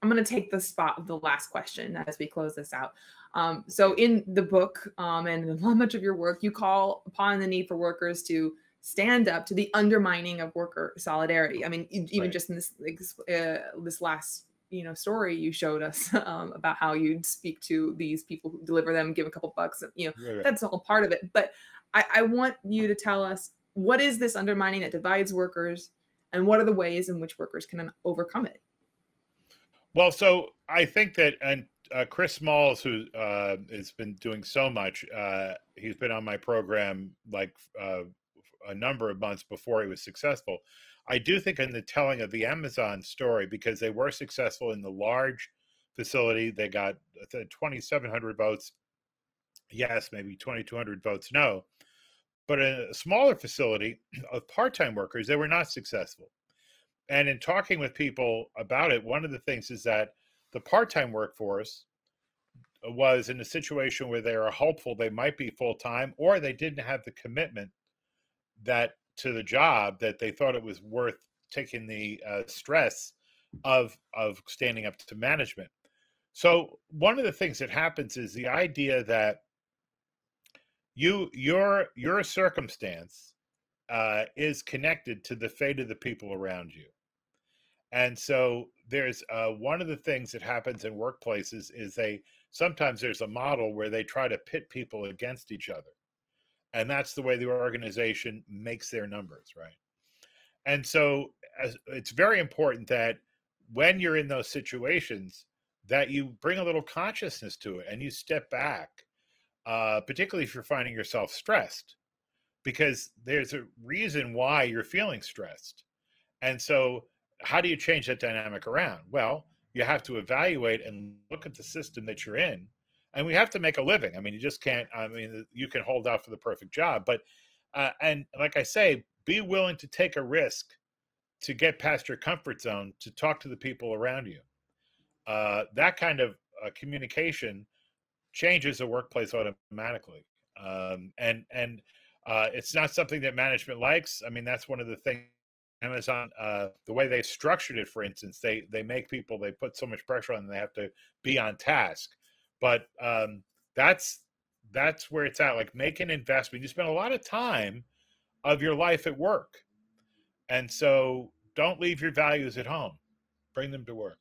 I'm going to take the spot of the last question as we close this out. So in the book and in much of your work, you call upon the need for workers to stand up to the undermining of worker solidarity. I mean, even Right. just in this last story you showed us about how you'd speak to these people who deliver them, give a couple bucks, Right, right. that's all part of it. But I want you to tell us, what is this undermining that divides workers, and what are the ways in which workers can overcome it? Well, so I think that, and Chris Smalls, who has been doing so much, he's been on my program like a number of months before he was successful. I do think in the telling of the Amazon story, because they were successful in the large facility, they got 2,700 votes, yes, maybe 2,200 votes, no. But in a smaller facility of part-time workers, they were not successful. And in talking with people about it, one of the things is that the part-time workforce was in a situation where they were hopeful they might be full-time, or they didn't have the commitment that to the job that they thought it was worth taking the stress of standing up to management. So one of the things that happens is the idea that your circumstance is connected to the fate of the people around you. And so there's one of the things that happens in workplaces is sometimes there's a model where they try to pit people against each other. And that's the way the organization makes their numbers, right? And so it's very important that when you're in those situations, that you bring a little consciousness to it and you step back, particularly if you're finding yourself stressed, because there's a reason why you're feeling stressed. And so how do you change that dynamic around? Well, you have to evaluate and look at the system that you're in. And we have to make a living. I mean, you just can't, I mean, you can hold out for the perfect job. But, and like I say, be willing to take a risk to get past your comfort zone, to talk to the people around you. That kind of communication changes the workplace automatically. And it's not something that management likes. I mean, that's one of the things Amazon, the way they structured it, for instance, they make people, they put so much pressure on them, they have to be on task. But that's where it's at. Like, make an investment. You spend a lot of time of your life at work, and so don't leave your values at home. Bring them to work.